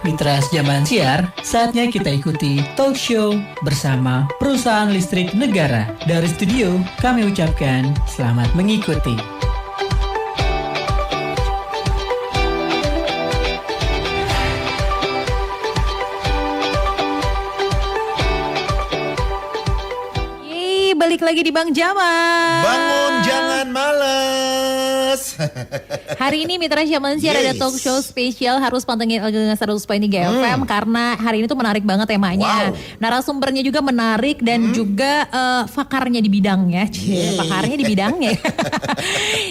Mitra Zaman Siar, saatnya kita ikuti talk show bersama perusahaan listrik negara. Dari studio, kami ucapkan selamat mengikuti. Balik lagi di Bang Jamal. Bangun jangan males. Hari ini Mitra Zaman Siar ada talk show spesial, harus pantengin Algengas 100.3 FM karena hari ini tuh menarik banget temanya. Narasumbernya juga menarik dan juga pakarnya di bidangnya. Pakarnya di bidangnya.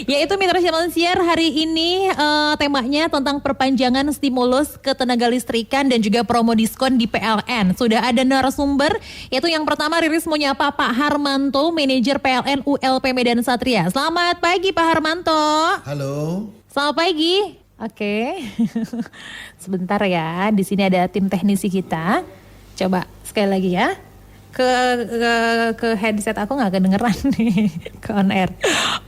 Yaitu Mitra Zaman Siar hari ini temanya tentang perpanjangan stimulus ketenaga listrikan dan juga promo diskon di PLN. Sudah ada narasumber, yaitu yang pertama Riris mau nyapa Pak Harmanto, manajer PLN ULP Medan Satria. Selamat pagi Pak Harmanto. Halo. Selamat pagi. Oke. Sebentar ya, di sini ada tim teknisi kita. Coba sekali lagi ya. Ke headset aku nggak kedengeran nih, ke on air.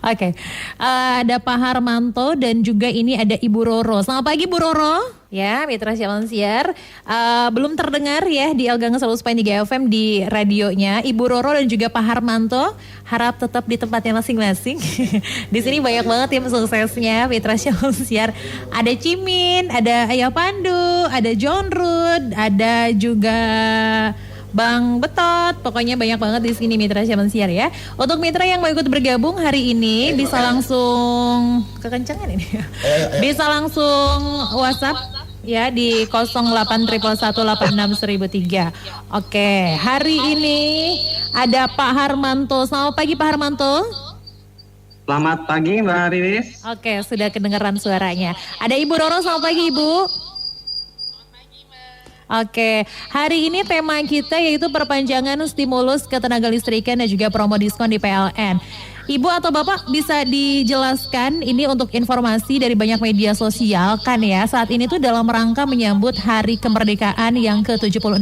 Oke. Ada Pak Harmanto dan juga ini ada Ibu Roro. Selamat pagi Bu Roro. Ya, Mitra Zaman Siar. Belum terdengar ya di Algengas 100.3 FM di radionya. Ibu Roro dan juga Pak Harmanto harap tetap di tempatnya masing-masing. Di sini banyak banget tim suksesnya Mitra Zaman Siar. Ada Cimin, ada Ayah Pandu, ada John Rud, ada juga Bang Betot, pokoknya banyak banget di sini Mitra Zaman Siar ya. Untuk mitra yang mau ikut bergabung hari ini bisa langsung kekencangan ini. Bisa langsung WhatsApp ya di 0811186103. Oke, hari ini ada Pak Harmanto. Selamat pagi Pak Harmanto. Selamat pagi Mbak Riris. Oke, sudah kedengeran suaranya. Ada Ibu Roro, selamat pagi Ibu. Oke, hari ini tema kita yaitu perpanjangan stimulus ketenaga listrikan dan juga promo diskon di PLN. Ibu atau Bapak bisa dijelaskan ini untuk informasi dari banyak media sosial kan ya. Saat ini tuh dalam rangka menyambut Hari Kemerdekaan yang ke-76.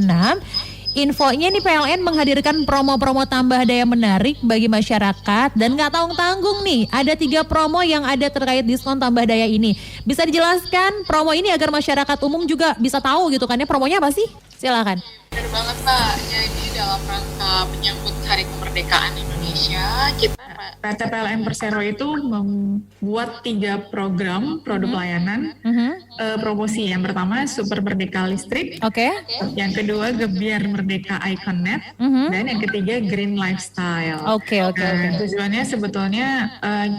Infonya nih PLN menghadirkan promo-promo tambah daya menarik bagi masyarakat dan nggak tanggung-tanggung nih. Ada 3 promo yang ada terkait diskon tambah daya ini. Bisa dijelaskan promo ini agar masyarakat umum juga bisa tahu gitu kan ya, promonya apa sih? Silakan. Benar banget Mbak, jadi dalam rangka menyambut Hari Kemerdekaan Indonesia, kita PT PLN Persero itu membuat 3 program produk layanan promosi. Yang pertama Super Merdeka Listrik, yang kedua Gebiar Merdeka IconNet, dan yang ketiga Green Lifestyle. Tujuannya sebetulnya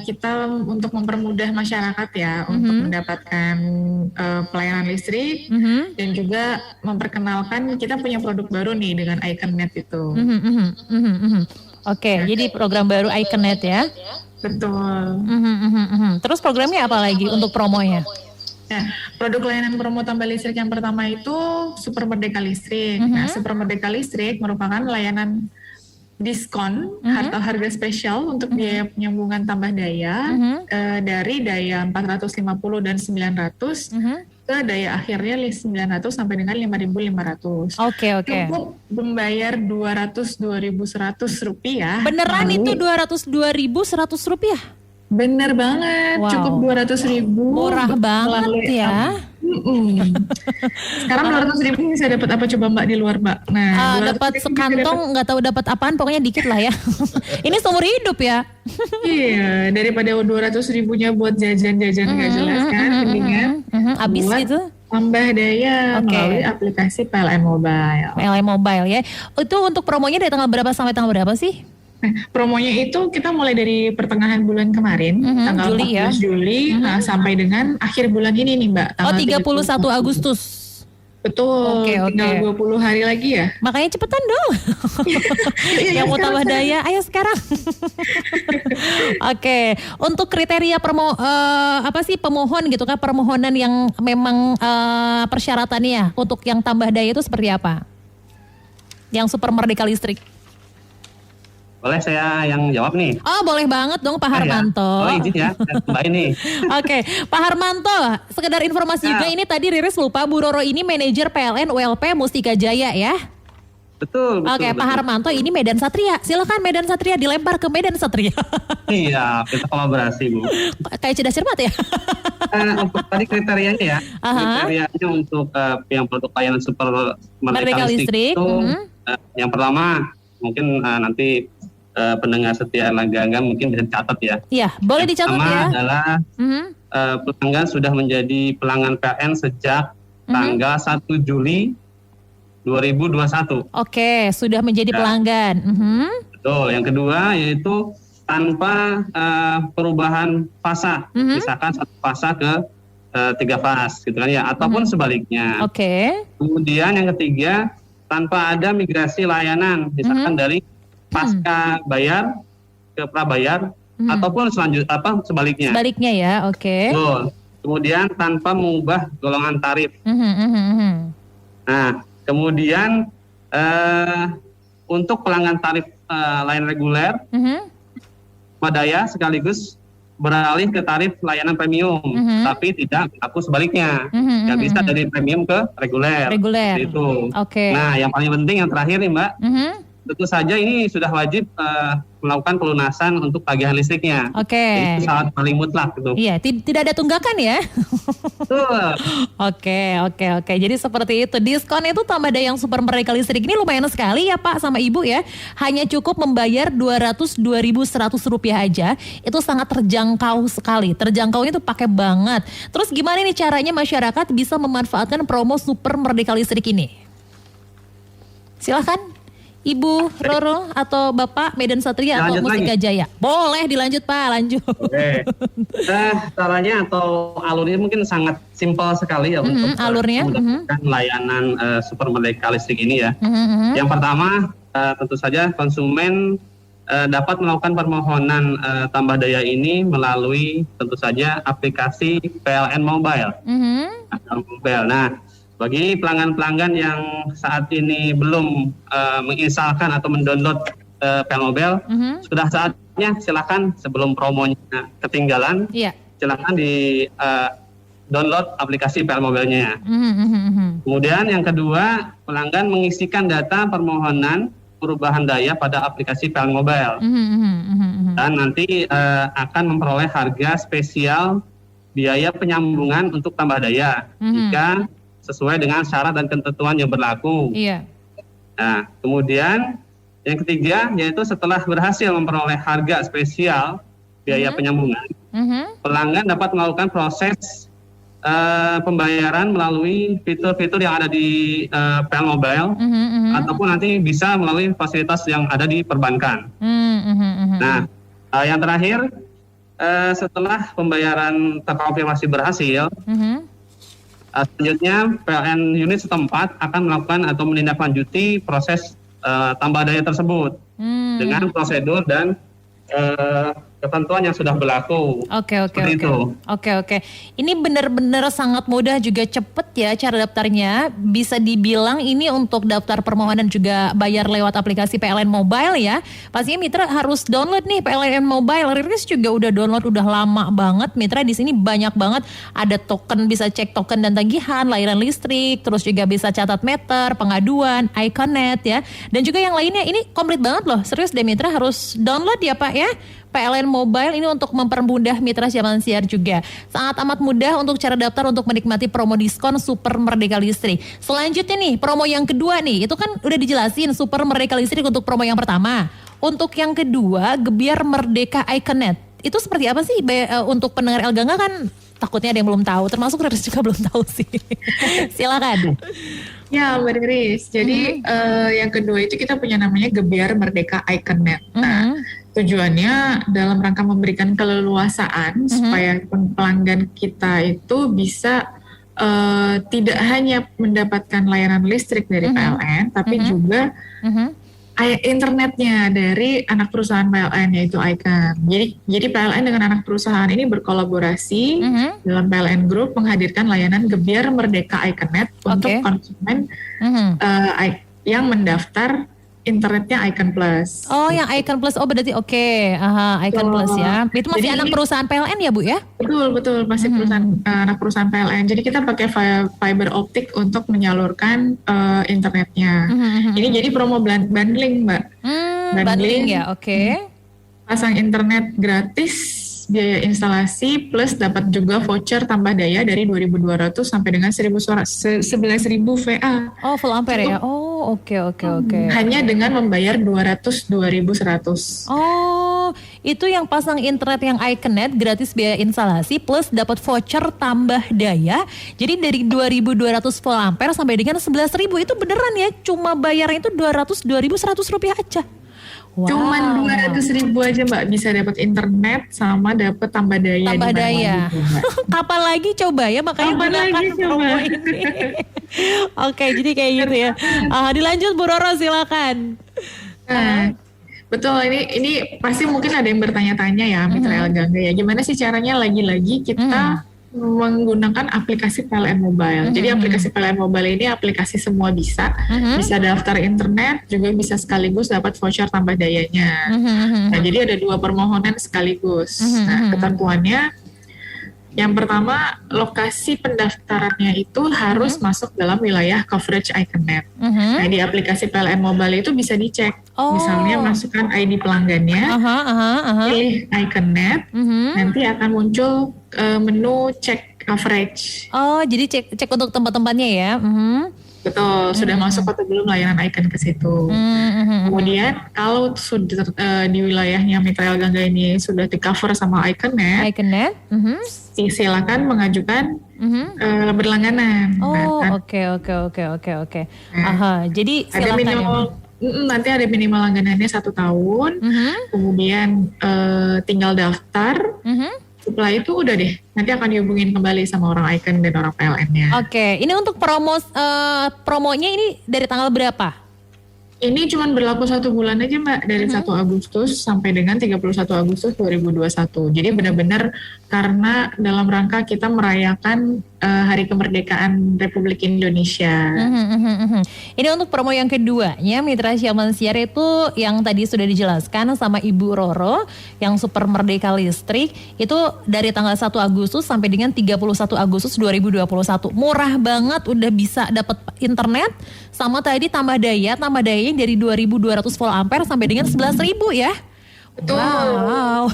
kita untuk mempermudah masyarakat ya untuk mendapatkan pelayanan listrik dan juga memperkenalkan kita punya produk baru nih dengan IconNet itu. Jadi program baru IconNet ya. Betul. Terus programnya apa lagi untuk promonya? Nah, produk layanan promo tambah listrik yang pertama itu Super Merdeka Listrik. Nah, Super Merdeka Listrik merupakan layanan diskon atau harga spesial untuk biaya penyambungan tambah daya dari daya 450 dan 900 ke daya akhirnya 900 sampai dengan 5.500. Cukup membayar 202.100 rupiah. Beneran itu 202.100 rupiah? Bener banget, cukup 200.000. Murah banget ya. Sekarang 200.000 bisa dapat apa coba Mbak di luar Mbak? Nah, dapat sekantong, nggak tahu dapat apaan, pokoknya dikit lah ya. Ini seumur hidup ya. Iya, daripada 200.000-nya buat jajan-jajan nggak jelas kan, mendingan habis itu tambah daya melalui aplikasi PLN Mobile. PLN Mobile ya. Itu untuk promonya dari tanggal berapa sampai tanggal berapa sih? Nah, promonya itu kita mulai dari pertengahan bulan kemarin, tanggal Juli 14 Juli sampai dengan akhir bulan ini nih Mbak. 31 Agustus. Betul, tinggal 20 hari lagi ya. Makanya cepetan dong. Yang mau tambah daya, ayo sekarang. Untuk kriteria pemohon gitu kan, permohonan yang memang persyaratannya untuk yang tambah daya itu seperti apa? Yang Super Merdeka Listrik. Boleh saya yang jawab nih? Oh, boleh banget dong Pak Harmanto. Oh izin ya, Mbak ini. Pak Harmanto, sekedar informasi juga ini tadi Riris lupa, Bu Roro ini manajer PLN ULP Mustika Jaya ya? Betul. Oke, Pak Harmanto ini Medan Satria. Silakan Medan Satria dilempar ke Medan Satria. Iya, kita kolaborasi Bu. Kayak cerdas cermat ya. Untuk tadi kriterianya ya, kriterianya untuk yang produk layanan super merdeka listrik itu yang pertama mungkin nanti pendengar setia Erlangga mungkin bisa dicatat ya. Iya, boleh dicatat ya. Pertama adalah pelanggan sudah menjadi pelanggan PLN sejak tanggal 1 Juli 2021. Oke, sudah menjadi pelanggan. Betul. Yang kedua yaitu tanpa perubahan fasa, misalkan satu fasa ke 3 fas, gitu kan ya, ataupun sebaliknya. Oke. Kemudian yang ketiga tanpa ada migrasi layanan, misalkan dari pasca bayar ke prabayar, ataupun sebaliknya. Sebaliknya ya, oke. Betul. Kemudian tanpa mengubah golongan tarif. Nah, kemudian untuk pelanggan tarif layanan reguler, Madaya sekaligus beralih ke tarif layanan premium, tapi tidak berlaku sebaliknya. Nggak bisa dari premium ke reguler. Itu. Oke. Nah, yang paling penting yang terakhir nih Mbak, tentu saja ini sudah wajib melakukan pelunasan untuk tagihan listriknya. Oke. Jadi itu sangat paling mutlak gitu. Iya, tidak ada tunggakan ya. Betul. Oke. Jadi seperti itu. Diskon itu tambah daya yang super merdeka listrik ini lumayan sekali ya Pak sama Ibu ya. Hanya cukup membayar Rp202.100 aja. Itu sangat terjangkau sekali. Terjangkaunya itu pakai banget. Terus gimana nih caranya masyarakat bisa memanfaatkan promo super merdeka listrik ini? Silahkan. Ibu Roro atau Bapak Medan Satria atau Mustika Jaya. Boleh dilanjut Pak, lanjut. Oke. Caranya atau alurnya mungkin sangat simpel sekali ya untuk alurnya mendapatkan layanan super merdeka listrik ini ya. Yang pertama tentu saja konsumen dapat melakukan permohonan tambah daya ini melalui tentu saja aplikasi PLN Mobile. Nah, bagi pelanggan-pelanggan yang saat ini belum menginstalkan atau mendownload PLN Mobile, sudah saatnya silakan sebelum promonya ketinggalan, silakan di download aplikasi PLN Mobile-nya. Kemudian yang kedua, pelanggan mengisikan data permohonan perubahan daya pada aplikasi PLN Mobile, dan nanti akan memperoleh harga spesial biaya penyambungan untuk tambah daya jika sesuai dengan syarat dan ketentuan yang berlaku. Nah, kemudian yang ketiga yaitu setelah berhasil memperoleh harga spesial biaya penyambungan, pelanggan dapat melakukan proses pembayaran melalui fitur-fitur yang ada di PLN Mobile, ataupun nanti bisa melalui fasilitas yang ada di perbankan. Nah, yang terakhir setelah pembayaran terkonfirmasi berhasil, selanjutnya PLN unit setempat akan melakukan atau menindaklanjuti proses tambah daya tersebut dengan prosedur dan ketentuan yang sudah berlaku. Oke. Ini benar-benar sangat mudah juga cepet ya cara daftarnya. Bisa dibilang ini untuk daftar permohonan juga bayar lewat aplikasi PLN Mobile ya. Pastinya Mitra harus download nih PLN Mobile. Riris juga udah download udah lama banget. Mitra di sini banyak banget. Ada token, bisa cek token dan tagihan, layanan listrik, terus juga bisa catat meter, pengaduan, Iconet ya. Dan juga yang lainnya ini komplit banget loh. Serius deh Mitra harus download ya Pak ya. PLN Mobile ini untuk mempermudah mitra zaman siar juga. Sangat amat mudah untuk cara daftar untuk menikmati promo diskon Super Merdeka Listrik. Selanjutnya nih, promo yang kedua nih, itu kan udah dijelasin Super Merdeka Listrik untuk promo yang pertama. Untuk yang kedua, Gebiar Merdeka Iconet. Itu seperti apa sih untuk pendengar El Gangga kan takutnya ada yang belum tahu, termasuk Riris juga belum tahu sih. Silakan. Ya, Mbak Riris. Jadi yang kedua itu kita punya namanya Gebiar Merdeka Iconet. Nah, tujuannya dalam rangka memberikan keleluasaan supaya pelanggan kita itu bisa tidak hanya mendapatkan layanan listrik dari PLN, tapi juga internetnya dari anak perusahaan PLN yaitu Icon. Jadi PLN dengan anak perusahaan ini berkolaborasi dalam PLN Group menghadirkan layanan Gebiar Merdeka Iconet untuk konsumen yang mendaftar internetnya Icon Plus. Oh, yang Icon Plus. Oh, berarti oke. Aha, Icon Plus ya. Itu masih Jadi anak perusahaan PLN ya, Bu ya? Betul, masih anak perusahaan PLN. Jadi kita pakai fiber optik untuk menyalurkan internetnya. Ini jadi promo bundling, Mbak. Bundling ya, oke. Pasang internet gratis, biaya instalasi plus dapat juga voucher tambah daya dari 2.200 sampai dengan 11.000 VA. Oh, full ampere ya. Oh, oke. Hanya dengan membayar 2.100. Oh, itu yang pasang internet yang Iconet gratis biaya instalasi plus dapat voucher tambah daya. Jadi dari 2.200 full ampere sampai dengan 11.000 itu beneran ya? Cuma bayarnya itu 2.100 rupiah aja. Wow. Cuman 200.000 aja Mbak bisa dapat internet sama dapat tambah daya. Tambah daya. Kapan lagi coba ya, makanya gunakan promo ini. Oke, jadi kayak gitu ya. Dilanjut Bu Roro, silakan. Betul, ini pasti mungkin ada yang bertanya-tanya ya, Mitra El Gangga ya. Gimana sih caranya lagi-lagi kita menggunakan aplikasi PLN Mobile. Jadi aplikasi PLN Mobile ini aplikasi semua bisa daftar internet, juga bisa sekaligus dapat voucher tambah dayanya. Nah, jadi ada 2 permohonan sekaligus. Nah, ketentuannya yang pertama, lokasi pendaftarannya itu harus masuk dalam wilayah coverage Iconet. Nah, di aplikasi PLN Mobile itu bisa dicek. Misalnya masukkan ID pelanggannya, pilih Iconet, nanti akan muncul menu cek coverage. Oh, jadi cek untuk tempat-tempatnya ya. Betul, sudah masuk atau belum layanan Icon ke situ. Kemudian kalau sudah di wilayahnya Mitra El Gangga ini sudah di cover sama Iconet, silakan mengajukan berlangganan. Oh, oke. Jadi ada minimal nanti ada minimal langganannya 1 tahun. Kemudian tinggal daftar. Setelah itu udah deh, nanti akan dihubungin kembali sama orang Icon dan orang PLN-nya. Oke, ini untuk promonya ini dari tanggal berapa? Ini cuma berlaku 1 bulan aja Mbak, dari 1 Agustus sampai dengan 31 Agustus 2021. Jadi benar-benar karena dalam rangka kita merayakan Hari Kemerdekaan Republik Indonesia. Ini untuk promo yang keduanya, Mitra Siaman Siar itu yang tadi sudah dijelaskan sama Ibu Roro, yang Super Merdeka Listrik, itu dari tanggal 1 Agustus sampai dengan 31 Agustus 2021. Murah banget, udah bisa dapat internet, sama tadi tambah daya dari 2.200 volt ampere sampai dengan 11.000 ya. Betul. Wow.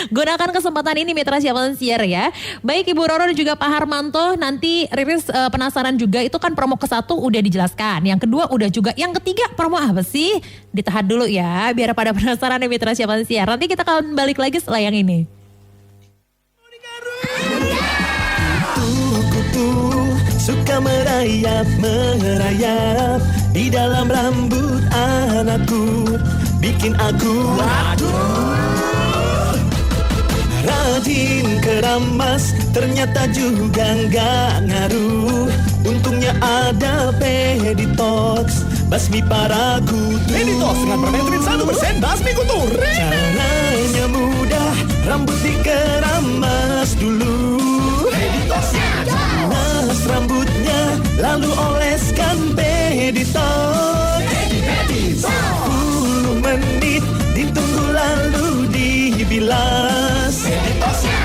Gunakan kesempatan ini Mitra Siapan Siar ya. Baik Ibu Roro dan juga Pak Harmanto, nanti Riris penasaran juga, itu kan promo ke-1 udah dijelaskan, yang kedua udah juga, yang ketiga promo apa sih? Ditahan dulu ya, biar pada penasaran ya Mitra Siapan Siar. Nanti kita akan balik lagi setelah yang ini. Suka merayap di dalam rambut anakku, bikin aku rajin keramas, ternyata juga nggak ngaruh. Untungnya ada Peditox, basmi para kutu. Peditox dengan permentin 1% basmi kutu. Caranya mudah, rambut dikeramas dulu. Peditoxnya Nas rambutnya, lalu oleskan Peditox. 10 menit ditunggu lalu dibilas. Peditoxnya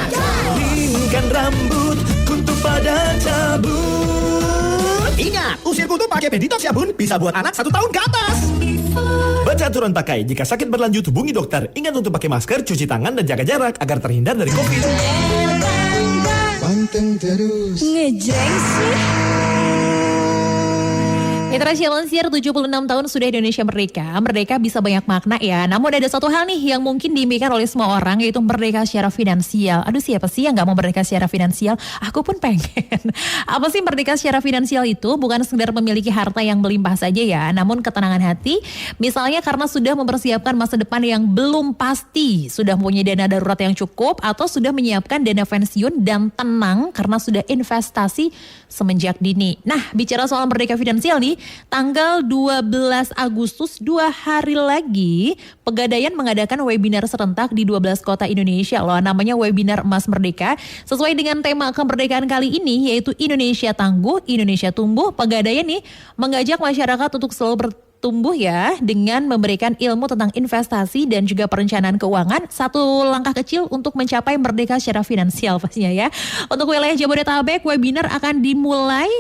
Keringkan rambut, kutu pada cabut. Ingat, usir kutu pakai Peditox ya bun, bisa buat anak 1 tahun ke atas. Baca aturan pakai, jika sakit berlanjut hubungi dokter. Ingat untuk pakai masker, cuci tangan, dan jaga jarak agar terhindar dari COVID. Panteng terus. Ngejreng sih. Mitra Sialan Siar, 76 tahun sudah Indonesia merdeka. Merdeka bisa banyak makna ya. Namun ada satu hal nih yang mungkin diimpikan oleh semua orang, yaitu merdeka secara finansial. Aduh, siapa sih yang gak mau merdeka secara finansial? Aku pun pengen. Apa sih merdeka secara finansial itu? Bukan sekedar memiliki harta yang melimpah saja ya, namun ketenangan hati. Misalnya karena sudah mempersiapkan masa depan yang belum pasti, sudah mempunyai dana darurat yang cukup, atau sudah menyiapkan dana pensiun dan tenang karena sudah investasi semenjak dini. Nah, bicara soal merdeka finansial nih, tanggal 12 Agustus 2 hari lagi Pegadaian mengadakan webinar serentak di 12 kota Indonesia loh. Namanya webinar Emas Merdeka. Sesuai dengan tema kemerdekaan kali ini, yaitu Indonesia Tangguh, Indonesia Tumbuh. Pegadaian nih mengajak masyarakat untuk selalu tumbuh ya dengan memberikan ilmu tentang investasi dan juga perencanaan keuangan. Satu langkah kecil untuk mencapai merdeka secara finansial pastinya ya. Untuk wilayah Jabodetabek, webinar akan dimulai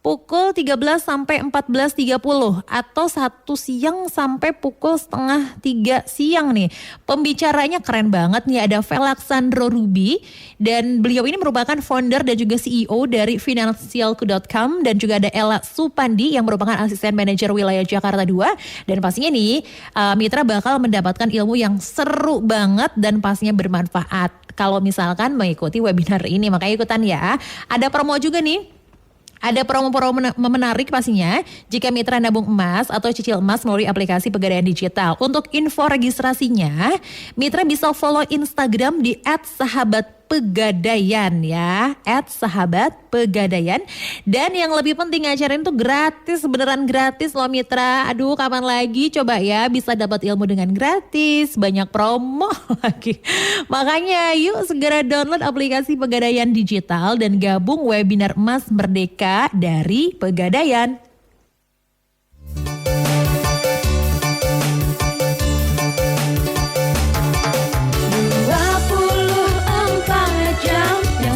pukul 13 sampai 14.30 atau 1 siang sampai pukul setengah 3 siang nih. Pembicaranya keren banget nih, ada Felixandro Ruby dan beliau ini merupakan founder dan juga CEO dari Finansialku.com dan juga ada Ella Supandi yang merupakan asisten manajer wilayah Jakarta 2 dan pastinya nih mitra bakal mendapatkan ilmu yang seru banget dan pastinya bermanfaat kalau misalkan mengikuti webinar ini, makanya ikutan ya. Ada promo juga nih. Ada promo-promo menarik pastinya jika mitra nabung emas atau cicil emas melalui aplikasi Pegadaian Digital. Untuk info registrasinya, mitra bisa follow Instagram di @sahabatpegadaian ya, @sahabatpegadaian. Dan yang lebih penting, acara itu gratis, beneran gratis loh mitra. Aduh, kapan lagi coba ya bisa dapat ilmu dengan gratis, banyak promo lagi. Makanya yuk segera download aplikasi Pegadaian Digital dan gabung webinar emas merdeka dari Pegadaian.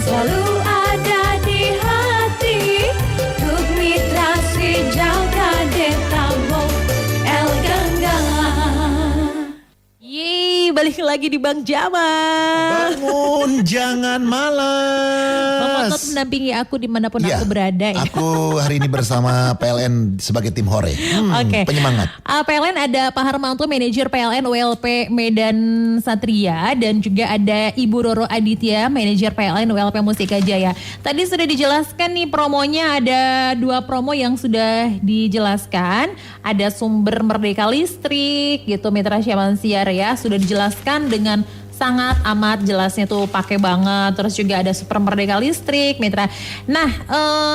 Selalu ada di hati untuk mitra si jaga detabo El Gangga. Yeay, balik lagi di Bang Jamal. Bangun, jangan malas. Bang Otot mendampingi aku dimanapun aku berada ya. Aku hari ini bersama PLN sebagai tim Hore. Oke. Penyemangat. PLN ada Pak Harmanto, manajer PLN WLP Medan Satria, dan juga ada Ibu Roro Aditya, manajer PLN WLP Mustika Jaya. Tadi sudah dijelaskan nih promonya, ada 2 promo yang sudah dijelaskan. Ada sumber merdeka listrik gitu Mitra Syamansiar ya, sudah dijelaskan dengan sangat amat jelasnya tuh, pakai banget. Terus juga ada super merdeka listrik mitra. Nah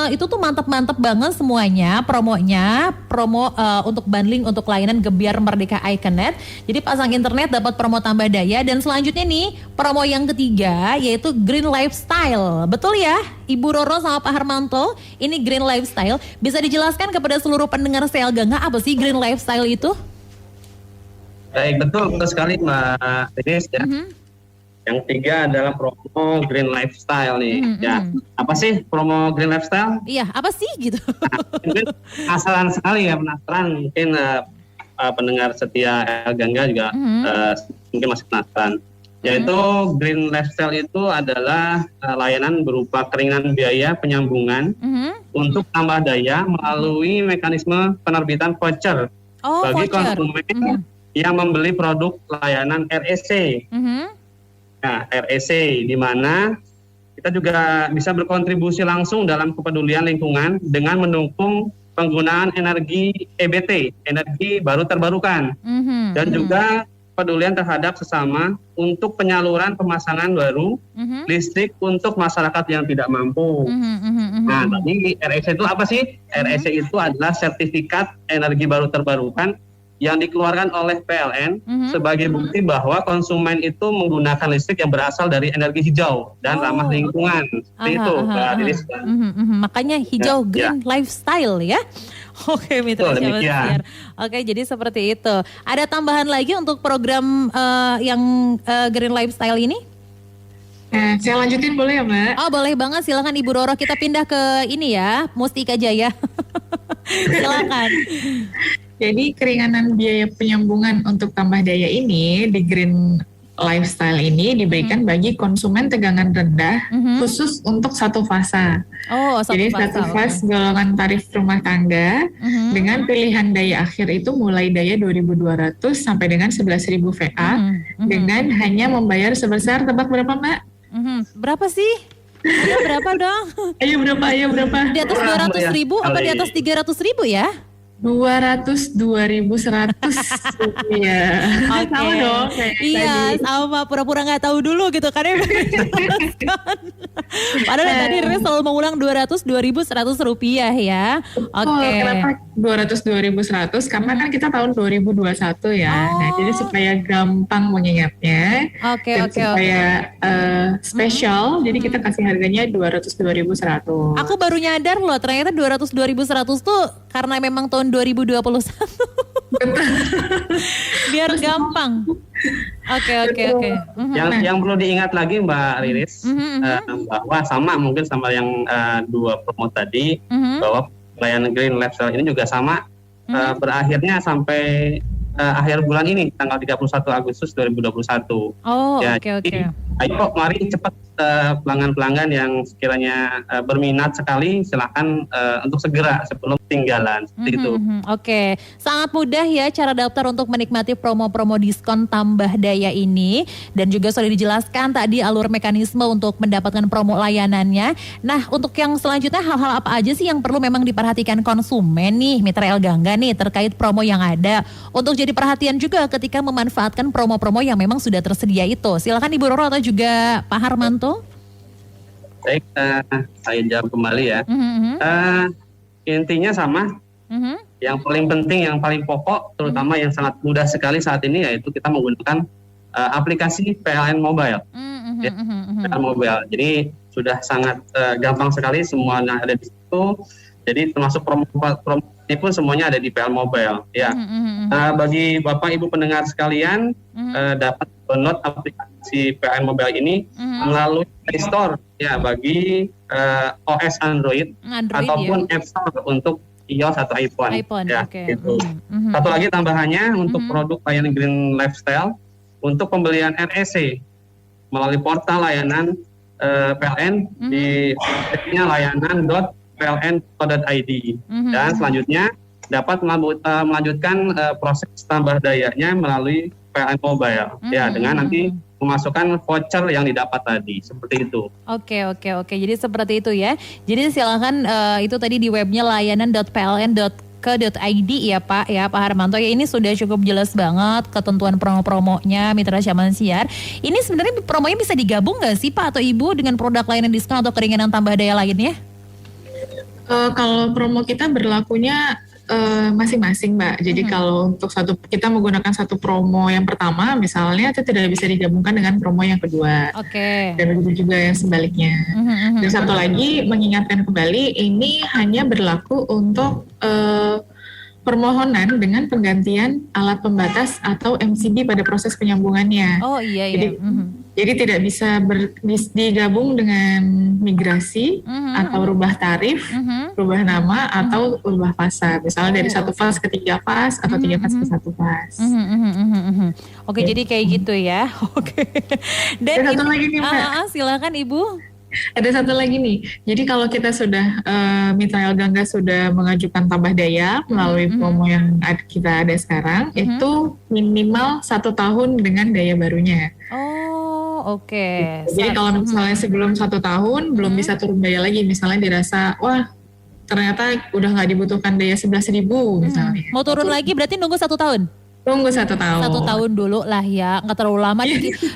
itu tuh mantep banget semuanya promonya. Promo untuk bundling untuk layanan Gebiar Merdeka Iconet. Jadi pasang internet dapat promo tambah daya. Dan selanjutnya nih promo yang ketiga yaitu Green Lifestyle. Betul ya Ibu Roro sama Pak Harmanto, ini Green Lifestyle. Bisa dijelaskan kepada seluruh pendengar CL Gangga apa sih Green Lifestyle itu? Baik, betul sekali Mbak Rinis ya. Yang tiga adalah promo Green Lifestyle nih. Ya, apa sih promo Green Lifestyle? Iya, apa sih gitu? Nah, mungkin penasaran sekali ya, penasaran. Mungkin pendengar setia El Gangga juga mungkin masih penasaran. Yaitu Green Lifestyle itu adalah layanan berupa keringanan biaya penyambungan untuk tambah daya melalui mekanisme penerbitan voucher bagi konsumen yang membeli produk layanan REC. Nah, REC di mana kita juga bisa berkontribusi langsung dalam kepedulian lingkungan dengan mendukung penggunaan energi EBT, energi baru terbarukan, dan juga kepedulian terhadap sesama untuk penyaluran pemasangan baru listrik untuk masyarakat yang tidak mampu. Nah, tadi REC itu apa sih? REC itu adalah sertifikat energi baru terbarukan yang dikeluarkan oleh PLN sebagai bukti bahwa konsumen itu menggunakan listrik yang berasal dari energi hijau dan ramah lingkungan. Seperti itu, Mbak Rinis. Makanya hijau Green Lifestyle ya. Oke, Mitra Syamansiar. Oke, jadi seperti itu. Ada tambahan lagi untuk program yang Green Lifestyle ini? Nah, saya lanjutin boleh ya Mbak? Oh boleh banget, silakan Ibu Roro. Kita pindah ke ini ya, Mustika Jaya. Silakan. Jadi keringanan biaya penyambungan untuk tambah daya ini di Green Lifestyle ini diberikan bagi konsumen tegangan rendah khusus untuk satu fasa. Jadi satu fase golongan tarif rumah tangga dengan pilihan daya akhir itu mulai daya 2.200 sampai dengan 11.000 VA dengan hanya membayar sebesar, tebak berapa Mbak? Berapa sih? Ayo berapa dong? Ayo berapa? Di atas 200.000 apa di atas 300.000 ya? 202.100 rupiah. Sama dong kayak iya, tadi. sama pura-pura nggak tahu dulu gitu kan ya. Padahal tadi Rinis selalu mengulang 202.100 rupiah ya. Oke. Kenapa 200.2.100 karena kan kita tahun 2021 ya. Nah, jadi supaya gampang mengingatnya dan supaya spesial, jadi kita kasih harganya 200.2.100. Aku baru nyadar loh, ternyata 200.2.100 tuh karena memang tahun 2021. Biar gampang. Oke. Yang perlu diingat lagi Mbak Riris, bahwa mungkin sama yang dua promo tadi, bahwa layanan Green Lifestyle ini juga sama, berakhirnya sampai akhir bulan ini, tanggal 31 Agustus 2021. Oke. Ayo mari cepat pelanggan-pelanggan yang sekiranya berminat sekali, silakan untuk segera sebelum ketinggalan. Seperti itu. Oke, sangat mudah ya cara daftar untuk menikmati promo-promo diskon tambah daya ini, dan juga sudah dijelaskan tadi alur mekanisme untuk mendapatkan promo layanannya. Nah, untuk yang selanjutnya hal-hal apa aja sih yang perlu memang diperhatikan konsumen nih, Mitra El Gangga nih terkait promo yang ada, untuk jadi perhatian juga ketika memanfaatkan promo-promo yang memang sudah tersedia itu. Silakan Ibu Roro atau juga Pak Harmanto. Baik, saya jawab kembali ya. Intinya sama. Yang paling penting, yang paling pokok, terutama yang sangat mudah sekali saat ini, yaitu kita menggunakan aplikasi PLN Mobile. PLN Mobile. Jadi sudah sangat gampang sekali, semuanya ada di situ. Jadi termasuk promo ini pun semuanya ada di PLN Mobile. Ya. Bagi Bapak Ibu pendengar sekalian, dapat download aplikasi PLN Mobile ini melalui Play Store ya bagi OS Android ataupun App Store untuk iOS atau iPhone. Ya, gitu. Satu lagi tambahannya untuk produk layanan Green Lifestyle, untuk pembelian REC melalui portal layanan PLN di websitenya layanan.pln.id, dan selanjutnya dapat melanjutkan proses tambah dayanya melalui PLN Mobile ya, dengan nanti memasukkan voucher yang didapat tadi, seperti itu. Oke. Jadi seperti itu ya. Jadi silakan itu tadi di webnya layanan.pln.co.id ya Pak Harmanto ya. Ini sudah cukup jelas banget ketentuan promo-promonya Mitra Zaman Siar. Ini sebenarnya promonya bisa digabung nggak sih Pak atau Ibu dengan produk layanan diskon atau keringanan tambah daya lainnya? Kalau promo kita berlakunya masing-masing Mbak. Jadi kalau untuk kita menggunakan satu promo yang pertama misalnya, itu tidak bisa digabungkan dengan promo yang kedua. Dan begitu juga yang sebaliknya. Dan satu lagi mengingatkan kembali, ini hanya berlaku untuk permohonan dengan penggantian alat pembatas atau MCB pada proses penyambungannya. Jadi tidak bisa digabung dengan migrasi atau rubah tarif, rubah nama atau rubah fasa. Misalnya dari satu fas ke 3 fas atau 3 fas ke 1 fas. Jadi kayak gitu ya. Dan satu lagi nih Mbak. Silakan Ibu. Ada satu lagi nih. Jadi kalau kita sudah Mitra El Gangga sudah mengajukan tambah daya melalui promo yang kita ada sekarang, itu minimal 1 tahun dengan daya barunya. Jadi kalau misalnya sebelum 1 tahun belum bisa turun daya lagi, misalnya dirasa wah ternyata udah nggak dibutuhkan daya 11.000 misalnya. Mau turun lagi berarti nunggu 1 tahun? Tunggu 1 tahun. 1 tahun dulu lah ya, nggak terlalu lama.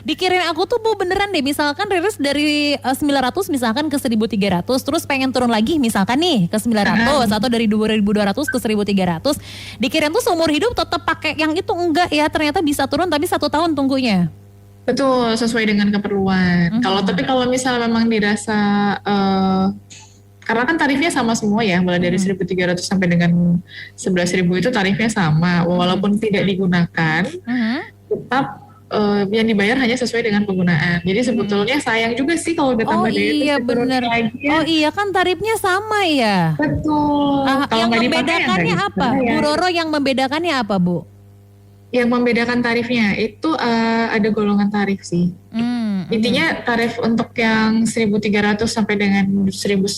Dikirin aku tuh Bu beneran deh, misalkan rilis dari 900 misalkan ke 1.300, terus pengen turun lagi misalkan nih ke 900 atau dari 2.200 ke 1.300, dikirin tuh seumur hidup tetap pakai yang itu enggak ya, ternyata bisa turun tapi 1 tahun tunggunya. Betul, sesuai dengan keperluan. Tapi kalau misalnya memang dirasa karena kan tarifnya sama semua ya, mulai dari 1.300 sampai dengan 11.000 itu tarifnya sama, walaupun tidak digunakan, tetap yang dibayar hanya sesuai dengan penggunaan. Jadi sebetulnya sayang juga sih kalau udah tambah daya. Iya benar. Kan tarifnya sama ya. Betul. Yang membedakannya apa? Bu Roro, yang membedakannya apa Bu? Yang membedakan tarifnya itu ada golongan tarif sih. Intinya tarif untuk yang 1.300 sampai dengan 11.000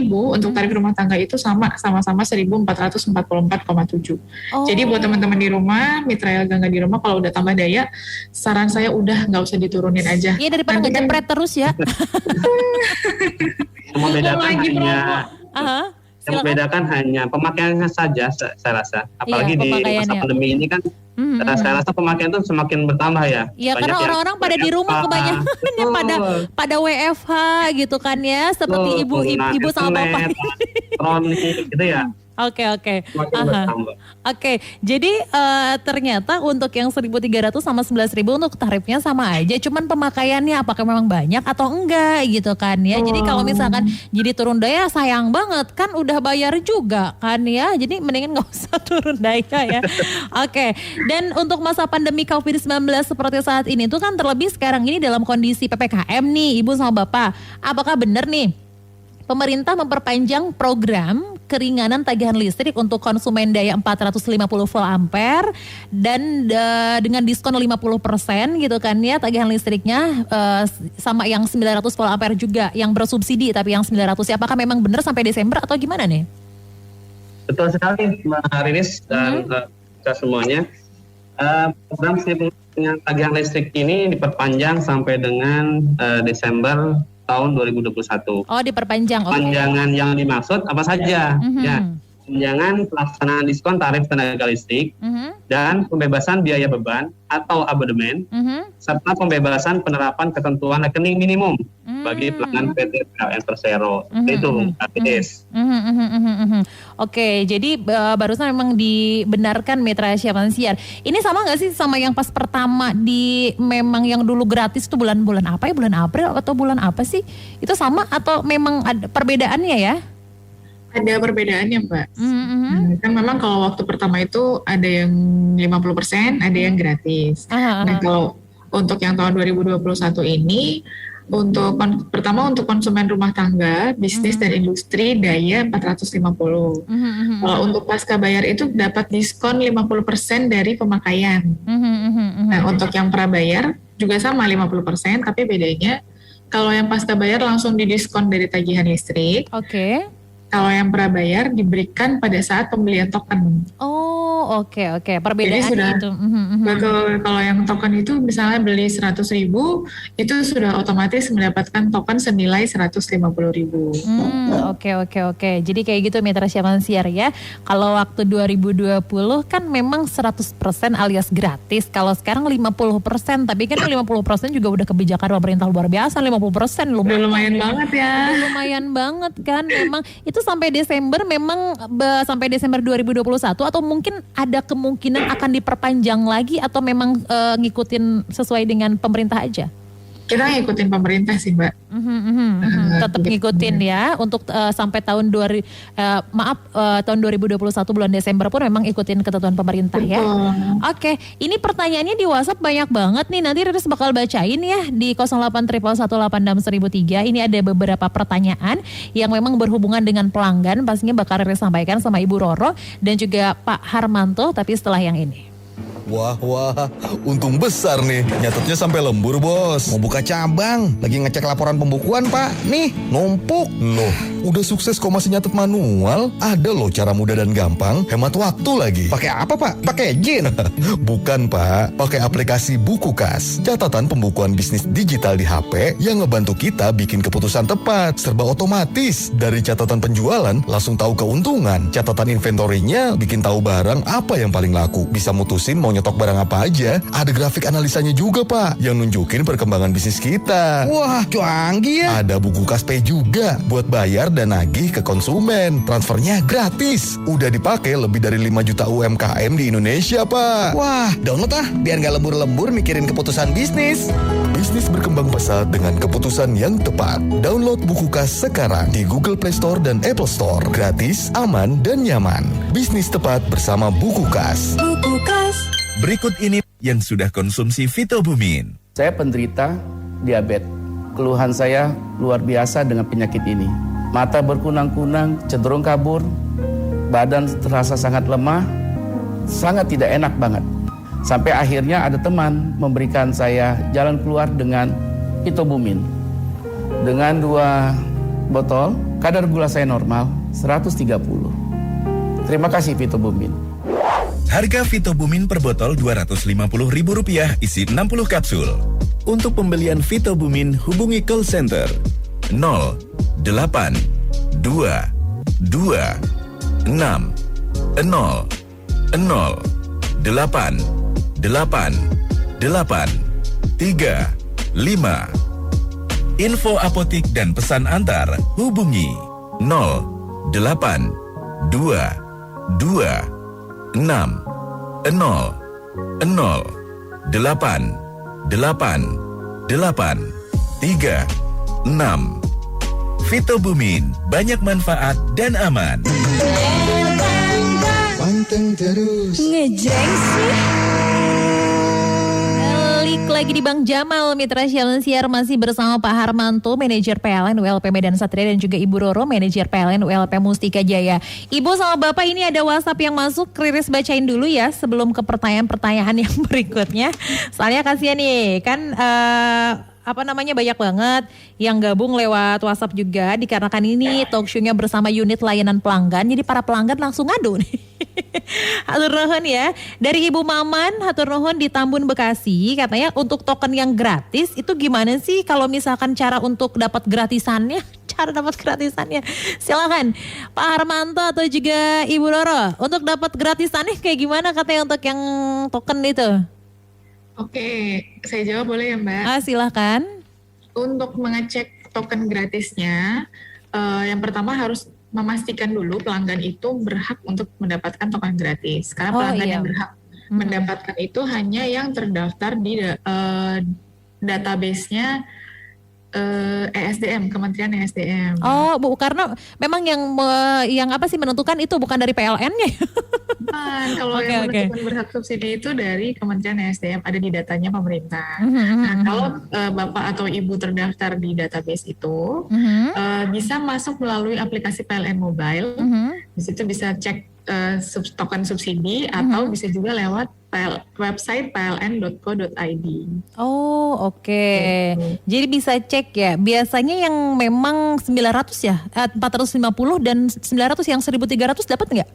untuk tarif rumah tangga itu sama-sama 1.444,7. Jadi buat teman-teman di rumah, Mitra El Gangga di rumah, kalau udah tambah daya, saran saya udah nggak usah diturunin aja. Iya, daripada ngejepret terus ya. Yang membedakan hanya pemakaiannya saja, saya rasa. Apalagi di masa pandemi ini kan, saya rasa pemakaian itu semakin bertambah ya. Iya, karena orang-orang pada di rumah kebanyakannya pada WFH gitu kan ya, seperti ibu sama bapak. Elektronik gitu ya. Oke. Semakin bertambah. Oke, jadi ternyata untuk yang 1.300 sama 11.000 untuk tarifnya sama aja, cuman pemakaiannya apakah memang banyak atau enggak gitu kan ya. Jadi kalau misalkan jadi turun daya sayang banget kan udah bayar juga kan ya. Jadi mendingan gak usah turun daya ya. Oke, dan untuk masa pandemi COVID-19 seperti saat ini tuh kan terlebih sekarang ini dalam kondisi PPKM nih Ibu sama Bapak. Apakah benar nih pemerintah memperpanjang program keringanan tagihan listrik untuk konsumen daya 450 volt ampere dan dengan diskon 50% gitu kan ya tagihan listriknya sama yang 900 volt ampere juga yang bersubsidi tapi yang 900 ya. Apakah memang benar sampai Desember atau gimana nih? Betul sekali Mbak Rinis dan kita semuanya. Program tagihan listrik ini diperpanjang sampai dengan Desember tahun 2021. Oh, diperpanjang. Perpanjangan yang dimaksud apa saja? Ya, perpanjangan pelaksanaan diskon tarif tenaga listrik dan pembebasan biaya beban atau abodemen serta pembebasan penerapan ketentuan rekening minimum bagi pelanggan PT PLN Persero. Itu APS. Oke, jadi barusan memang dibenarkan Mitra Siapan Siar. Ini sama nggak sih sama yang pas pertama di memang yang dulu gratis itu bulan-bulan apa ya? Bulan April atau bulan apa sih? Itu sama atau memang ada perbedaannya ya? Ada perbedaannya Mbak. Kan memang kalau waktu pertama itu ada yang 50%, ada yang gratis. Nah kalau untuk yang tahun 2021 ini, pertama untuk konsumen rumah tangga, bisnis dan industri daya 450. Kalau untuk pasca bayar itu dapat diskon 50% dari pemakaian. Nah untuk yang prabayar juga sama 50%, tapi bedanya kalau yang pasca bayar langsung didiskon dari tagihan listrik. Oke. Kalau yang prabayar diberikan pada saat pembelian token. Oh, oke. Perbedaannya sudah, itu. Betul. Kalau yang token itu misalnya beli 100.000, itu sudah otomatis mendapatkan token senilai 150.000. Oke. Jadi kayak gitu Mitra Siapan Siar ya. Kalau waktu 2020 kan memang 100% alias gratis. Kalau sekarang 50%, tapi kan 50% juga udah kebijakan pemerintah luar biasa. 50% lumayan banget ya. Lumayan banget kan. Memang itu sampai Desember memang sampai Desember 2021 atau mungkin ada kemungkinan akan diperpanjang lagi atau memang ngikutin sesuai dengan pemerintah aja? Kita ngikutin pemerintah sih Mbak. Tetap ngikutin ya untuk sampai tahun tahun 2021 bulan Desember pun memang ikutin ketentuan pemerintah ya. Oke, ini pertanyaannya di WhatsApp banyak banget nih. Nanti Riris bakal bacain ya di 0811186003. Ini ada beberapa pertanyaan yang memang berhubungan dengan pelanggan. Pastinya bakal Riris sampaikan sama Ibu Roro dan juga Pak Harmanto tapi setelah yang ini. Wah, untung besar nih. Nyatetnya sampai lembur, Bos. Mau buka cabang, lagi ngecek laporan pembukuan, Pak. Nih, numpuk. Loh, udah sukses kok masih nyatet manual? Ada loh cara mudah dan gampang, hemat waktu lagi. Pakai apa, Pak? Pakai Jin? Bukan, Pak. Pakai aplikasi Bukukas. Catatan pembukuan bisnis digital di HP yang ngebantu kita bikin keputusan tepat. Serba otomatis. Dari catatan penjualan, langsung tahu keuntungan. Catatan inventory-nya bikin tahu barang apa yang paling laku. Bisa mutusin mau nyetok barang apa aja. Ada grafik analisanya juga, Pak, yang nunjukin perkembangan bisnis kita. Wah, canggih ya. Ada Bukukas Pay juga buat bayar dan nagih ke konsumen. Transfernya gratis. Udah dipakai lebih dari 5 juta UMKM di Indonesia, Pak. Wah, download biar gak lembur-lembur mikirin keputusan bisnis. Bisnis berkembang pesat dengan keputusan yang tepat. Download Bukukas sekarang di Google Play Store dan Apple Store. Gratis, aman, dan nyaman. Bisnis tepat bersama Bukukas. Bukukas. Berikut ini yang sudah konsumsi Fitobumin. Saya penderita diabetes. Keluhan saya luar biasa dengan penyakit ini. Mata berkunang-kunang, cenderung kabur, badan terasa sangat lemah, sangat tidak enak banget. Sampai akhirnya ada teman memberikan saya jalan keluar dengan Fitobumin. Dengan 2 botol, kadar gula saya normal 130. Terima kasih Fitobumin. Harga Fitobumin per botol Rp250.000 isi 60 kapsul. Untuk pembelian Fitobumin hubungi call center 0822 6 0 0 8 8 8 3 5. Info apotik dan pesan antar hubungi 0822 2 6 0 0 8 8 8 3 6. Fitobumin, banyak manfaat dan aman. Panteng terus. Ngejeng sih. Balik lagi di Bang Jamal, Mitra Siar masih bersama Pak Harmanto, Manajer PLN ULP Medan Satria, dan juga Ibu Roro, Manajer PLN ULP Mustika Jaya. Ibu sama Bapak, ini ada WhatsApp yang masuk, Riris bacain dulu ya sebelum ke pertanyaan-pertanyaan yang berikutnya. Soalnya kasihan nih, kan banyak banget yang gabung lewat WhatsApp juga, dikarenakan ini talk show-nya bersama unit layanan pelanggan, jadi para pelanggan langsung ngadu nih. Hatur nuhun ya. Dari Ibu Maman, hatur nuhun di Tambun Bekasi, katanya untuk token yang gratis itu gimana sih kalau misalkan cara untuk dapat gratisannya? Cara dapat gratisannya. Silakan Pak Harmanto atau juga Ibu Roro, untuk dapat gratisannya kayak gimana katanya untuk yang token itu? Oke, saya jawab boleh ya Mbak? Silahkan. Untuk mengecek token gratisnya, yang pertama harus memastikan dulu pelanggan itu berhak untuk mendapatkan token gratis. Karena pelanggan yang berhak mendapatkan itu hanya yang terdaftar di database-nya ESDM, Kementerian ESDM. Oh, Bu, karena memang yang menentukan itu bukan dari PLN-nya. Kalau yang menentukan berhak subsidi itu dari Kementerian ESDM, ada di datanya pemerintah. Nah, kalau Bapak atau Ibu terdaftar di database itu, bisa masuk melalui aplikasi PLN Mobile. Di situ bisa cek token subsidi, atau bisa juga lewat website pln.co.id. Oh, oke. Jadi bisa cek ya. Biasanya yang memang 900 ya, 450 dan 900, yang 1.300 dapat nggak?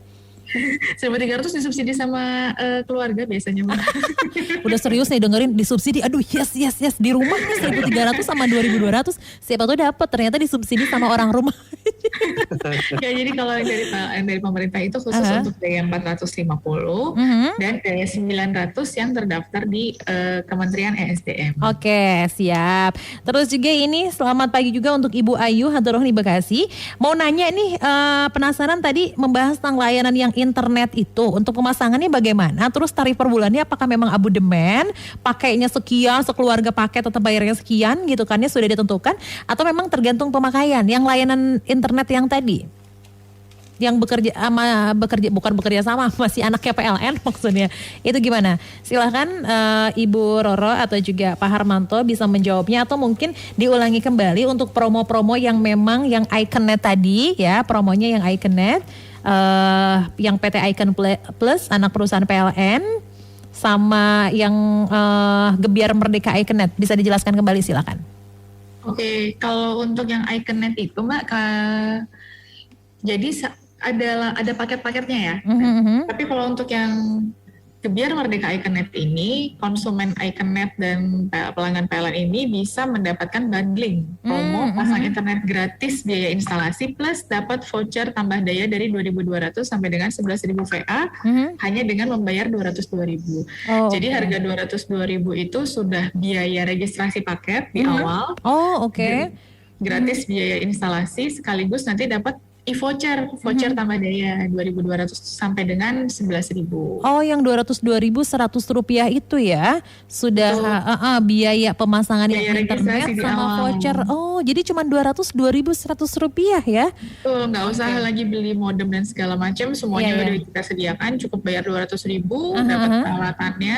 1.300 disubsidi sama keluarga biasanya. Udah serius nih dengerin disubsidi. Aduh, yes di rumah nih 1.300 sama 2.200. Siapa tuh dapat, ternyata disubsidi sama orang rumah. Ya, jadi kalau yang dari PLN, dari pemerintah itu khusus untuk daya 450 dan daya 900 yang terdaftar di Kementerian ESDM. Oke, siap. Terus juga ini selamat pagi juga untuk Ibu Ayu Haturoh di Bekasi. Mau nanya nih, penasaran tadi membahas tentang layanan yang internet itu, untuk pemasangannya bagaimana? Terus tarif per bulannya apakah memang abodemen, pakainya sekian, sekeluarga pakai tetap bayarnya sekian gitu kan ya, sudah ditentukan, atau memang tergantung pemakaian? Yang layanan internet yang tadi yang bukan bekerja sama masih anaknya PLN maksudnya, itu gimana? Silahkan Ibu Roro atau juga Pak Harmanto bisa menjawabnya, atau mungkin diulangi kembali untuk promo-promo yang memang yang Iconnet tadi ya, promonya yang Iconnet, yang PT Icon Plus anak perusahaan PLN, sama yang Gebiar Merdeka Iconnet, bisa dijelaskan kembali silakan. Oke, kalau untuk yang Iconnet itu Mbak, jadi ada paket-paketnya ya. Tapi kalau untuk yang Gebiar Merdeka Iconnet ini, konsumen Iconnet dan pelanggan PLN ini bisa mendapatkan bundling promo pasang internet gratis biaya instalasi plus dapat voucher tambah daya dari 2.200 sampai dengan 11.000 VA hanya dengan membayar 202.000. Jadi harga 202.000 itu sudah biaya registrasi paket di awal. Gratis biaya instalasi, sekaligus nanti dapat voucher tambah daya 2.200 sampai dengan 11.000. Oh, yang 202.100 rupiah itu ya sudah biaya pemasangan internet sama voucher. Oh, jadi cuma 202.100 rupiah ya? Betul, nggak usah lagi beli modem dan segala macam, semuanya udah kita sediakan, cukup bayar 200.000, dapat peralatannya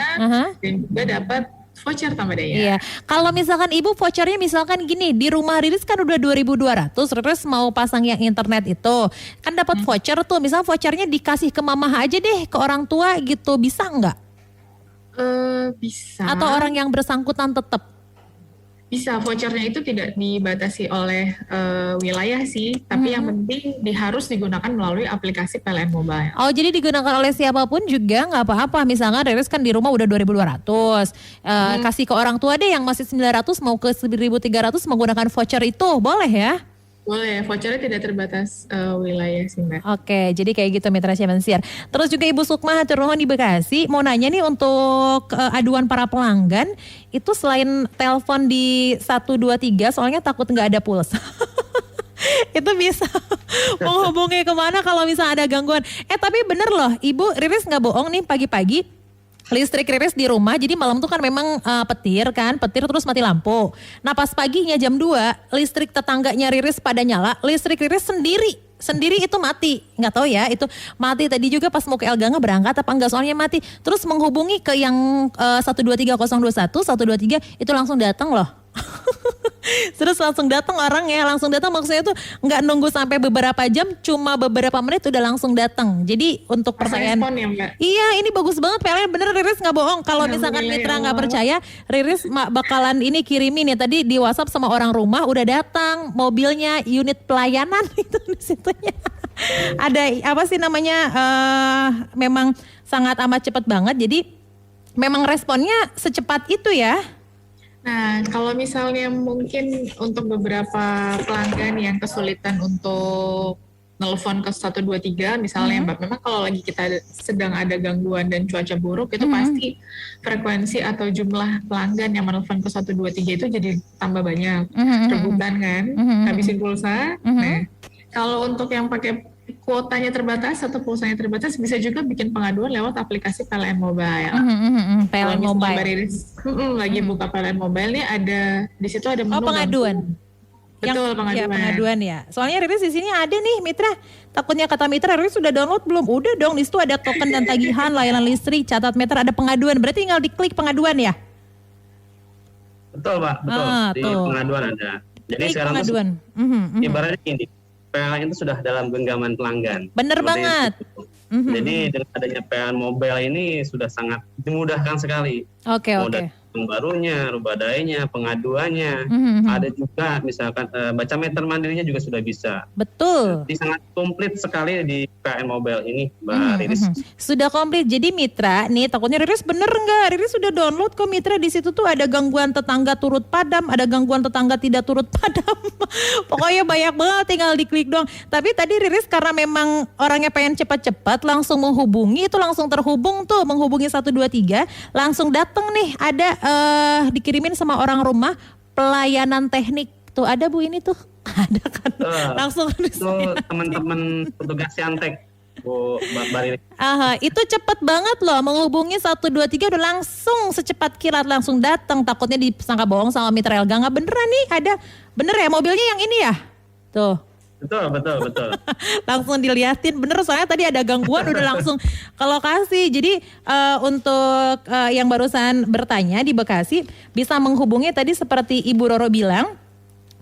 dan juga dapat voucher tambah daya. Iya. Kalau misalkan Ibu vouchernya misalkan gini, di rumah Riris kan udah 2.200, terus mau pasang yang internet itu, kan dapat voucher tuh. Misal vouchernya dikasih ke mamah aja deh, ke orang tua gitu, bisa nggak? Bisa. Atau orang yang bersangkutan tetap? Bisa, vouchernya itu tidak dibatasi oleh wilayah sih, tapi yang penting harus digunakan melalui aplikasi PLN Mobile. Oh, jadi digunakan oleh siapapun juga nggak apa-apa. Misalnya Riris kan di rumah udah 2.200, kasih ke orang tua deh yang masih 900 mau ke 1.300 menggunakan voucher itu, boleh ya? Boleh, vouchernya tidak terbatas wilayah sih Mbak. Oke, jadi kayak gitu Mitra Siar. Terus juga Ibu Sukma Haturohon di Bekasi, mau nanya nih untuk aduan para pelanggan, itu selain telepon di 123, soalnya takut nggak ada pulsa. Itu bisa menghubungi kemana kalau misalnya ada gangguan. Tapi bener loh, Ibu Riris nggak bohong nih, pagi-pagi listrik Riris di rumah, jadi malam tuh kan memang petir terus mati lampu. Nah pas paginya jam 2, listrik tetangganya Riris pada nyala, listrik Riris sendiri itu mati. Nggak tahu ya itu mati tadi juga pas mau ke Elganga berangkat apa enggak, soalnya mati. Terus menghubungi ke yang 123021, 123 itu langsung datang loh. Terus langsung datang orangnya, langsung datang, maksudnya tuh nggak nunggu sampai beberapa jam, cuma beberapa menit udah langsung datang. Jadi untuk pertanyaan, ya, Mbak? Iya ini bagus banget PLN, bener Riris nggak bohong. Kalau misalkan Mitra nggak percaya, Riris bakalan ini kirimin ya, tadi di WhatsApp sama orang rumah udah datang mobilnya, unit pelayanan itu di situnya. Ada apa sih namanya, memang sangat amat cepat banget, jadi memang responnya secepat itu ya. Nah, kalau misalnya mungkin untuk beberapa pelanggan yang kesulitan untuk nelfon ke 123 misalnya, Mbak, memang kalau lagi kita sedang ada gangguan dan cuaca buruk, itu pasti frekuensi atau jumlah pelanggan yang menelpon ke 123 itu jadi tambah banyak, rebutan kan, habisin pulsa. Nah, kalau untuk yang pakai kuotanya terbatas atau pulsanya terbatas, bisa juga bikin pengaduan lewat aplikasi PLN Mobile. PLN Mobile. Lagi buka PLN Mobile nih, ada di situ ada menu pengaduan. Betul, pengaduan. Ya, pengaduan ya. Soalnya Riris di sini ada nih Mitra. Takutnya kata Mitra, Riris sudah download belum? Udah dong, di situ ada token dan tagihan, layanan listrik, catat meter, ada pengaduan. Berarti tinggal diklik pengaduan ya? Betul Pak, betul. Di pengaduan ada. Jadi klik sekarang pengaduan. Ibaratnya gini, PLN itu sudah dalam genggaman pelanggan. Bener banget. Jadi dengan adanya PLN Mobile ini sudah sangat dimudahkan sekali. Oke. Barunya, rubah dayanya, pengaduannya, ada juga misalkan baca meter mandirinya juga sudah bisa. Betul. Jadi sangat komplit sekali di PLN Mobile ini, Mbak Riris. Sudah komplit. Jadi Mitra, nih takutnya Riris bener nggak? Riris sudah download kok Mitra, di situ tuh ada gangguan tetangga turut padam, ada gangguan tetangga tidak turut padam. Pokoknya banyak banget, tinggal diklik doang. Tapi tadi Riris karena memang orangnya pengen cepat-cepat, langsung menghubungi, itu langsung terhubung tuh, menghubungi 123, langsung datang nih, ada dikirimin sama orang rumah pelayanan teknik. Tuh ada Bu ini tuh. Ada kan. Langsung itu teman-teman petugas Yantek, Bu Mbak Riris. Itu cepet banget loh, menghubungi 123 udah langsung secepat kilat langsung datang. Takutnya disangka bohong sama Mitra Elganga. Beneran nih ada, bener ya mobilnya yang ini ya? Tuh. Betul. Langsung diliatin, bener soalnya tadi ada gangguan udah langsung ke lokasi. Jadi untuk yang barusan bertanya di Bekasi bisa menghubungi tadi seperti Ibu Roro bilang,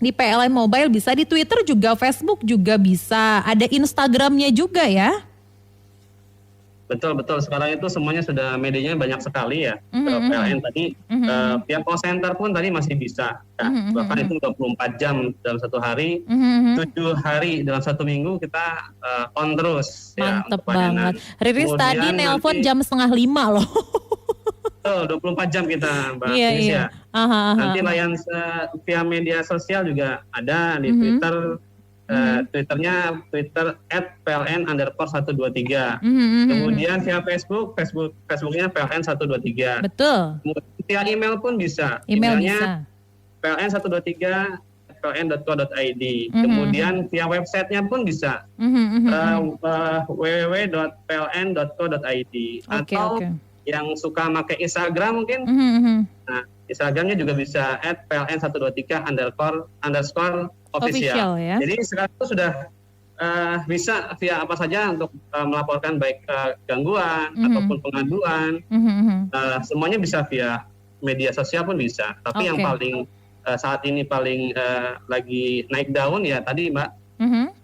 di PLN Mobile bisa, di Twitter juga, Facebook juga bisa, ada Instagramnya juga ya. Betul. Sekarang itu semuanya sudah medianya banyak sekali ya. PLN tadi, pihak call center pun tadi masih bisa. Bahkan itu 24 jam dalam satu hari, 7 hari dalam satu minggu kita on terus. Mantep banget. Riris tadi nelpon jam 4:30 loh. Betul, 24 jam kita Mbak Riris ya. Nanti layan via media sosial juga ada di Twitter. Twitternya Twitter @pln_123. Kemudian via Facebooknya PLN 123. Betul. Kemudian via email pun bisa. Emailnya pln123@pln.co.id. Kemudian via websitenya pun bisa. www.pln.co.id. Atau yang suka pakai Instagram mungkin. Nah, Instagramnya juga bisa @pln123_official ya. Jadi sekarang itu sudah bisa via apa saja untuk melaporkan baik gangguan ataupun pengaduan. Semuanya bisa via media sosial pun bisa. Tapi yang paling saat ini paling lagi naik daun ya tadi Mbak,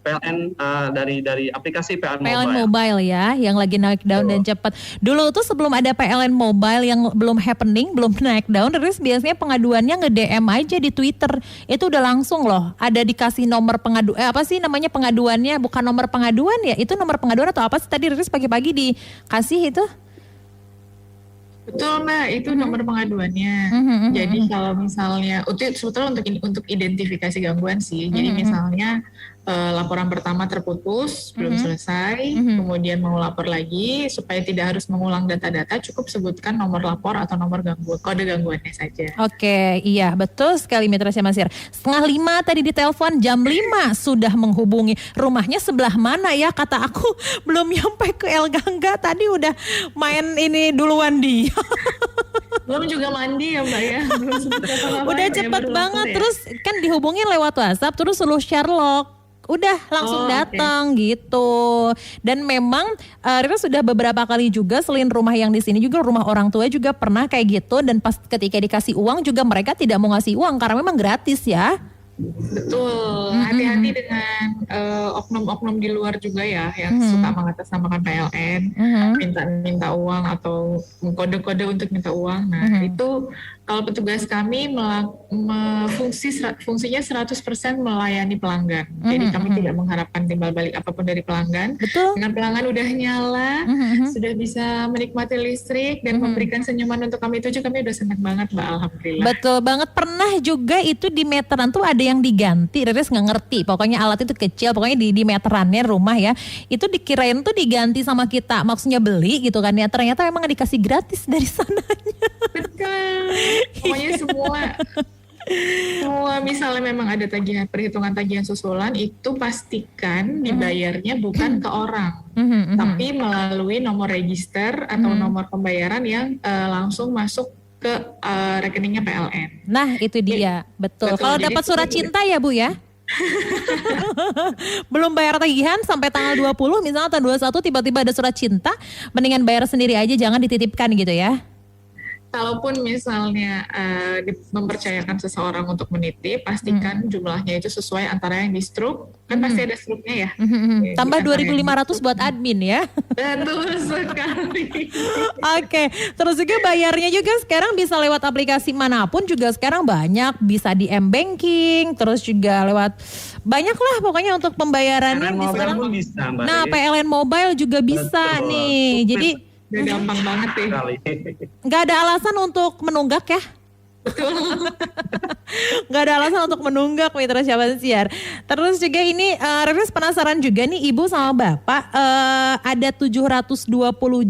PLN dari aplikasi PLN Mobile ya, yang lagi naik daun dan cepat. Dulu tuh sebelum ada PLN Mobile yang belum happening, belum naik daun, Riris biasanya pengaduannya nge-DM aja di Twitter. Itu udah langsung loh, ada dikasih nomor apa sih namanya pengaduannya, bukan nomor pengaduan ya, itu nomor pengaduan atau apa sih tadi Riris pagi-pagi dikasih itu? Betul Mbak, itu nomor pengaduannya. Jadi kalau misalnya, sebetulnya untuk identifikasi gangguan sih. Jadi misalnya laporan pertama terputus, belum selesai, kemudian mau lapor lagi, supaya tidak harus mengulang data-data, cukup sebutkan nomor lapor atau nomor kode gangguannya saja. Oke, iya betul sekali Mitra Syamasiar. 4:30 tadi ditelepon, jam 5 sudah menghubungi. Rumahnya sebelah mana ya? Kata aku belum nyampe ke El Gangga, tadi udah main ini duluan dia. Belum juga mandi ya Mbak ya. Udah cepet banget, terus kan dihubungin lewat WhatsApp, terus suruh Sherlock. Udah langsung datang gitu. Dan memang Rira sudah beberapa kali juga selain rumah yang di sini juga rumah orang tua juga pernah kayak gitu, dan pas ketika dikasih uang juga mereka tidak mau ngasih uang karena memang gratis ya. Betul, hati-hati dengan oknum-oknum di luar juga ya yang suka mengatasnamakan PLN, minta uang atau kode-kode untuk minta uang. Nah itu kalau petugas kami fungsinya 100% melayani pelanggan. Jadi kami tidak mengharapkan timbal balik apapun dari pelanggan. Betul. Dengan pelanggan udah nyala, sudah bisa menikmati listrik dan memberikan senyuman untuk kami, itu juga kami udah senang banget Mbak, alhamdulillah. Betul banget. Pernah juga itu di meteran tuh ada yang diganti, Riris nggak ngerti. Pokoknya alat itu kecil, pokoknya di meterannya rumah ya. Itu dikirain tuh diganti sama kita, maksudnya beli gitu kan ya. Ternyata memang dikasih gratis dari sananya. Betul. Pokoknya semua misalnya memang ada perhitungan tagihan susulan, itu pastikan dibayarnya bukan ke orang, tapi melalui nomor register atau nomor pembayaran yang langsung masuk ke rekeningnya PLN. Nah itu dia, betul. Kalau dapat surat cinta ya Bu ya? Belum bayar tagihan sampai tanggal 20 misalnya atau 21 tiba-tiba ada surat cinta, mendingan bayar sendiri aja, jangan dititipkan gitu ya. Kalaupun misalnya mempercayakan seseorang untuk menitip, pastikan jumlahnya itu sesuai antara yang di struk, kan pasti ada struknya ya. Tambah 2.500 buat admin ya. Betul sekali. Oke, terus juga bayarnya juga sekarang bisa lewat aplikasi manapun juga sekarang banyak, bisa di M-Banking, terus juga lewat banyak lah pokoknya untuk pembayarannya. PLN Mobile pun bisa Mbak. Nah PLN Mobile juga bisa nih, jadi udah gampang banget ya. Nggak ada alasan untuk menunggak ya. Nggak ada alasan untuk menunggak Mitra Syamasiar. Terus juga ini Riris penasaran juga nih Ibu sama Bapak, ada 720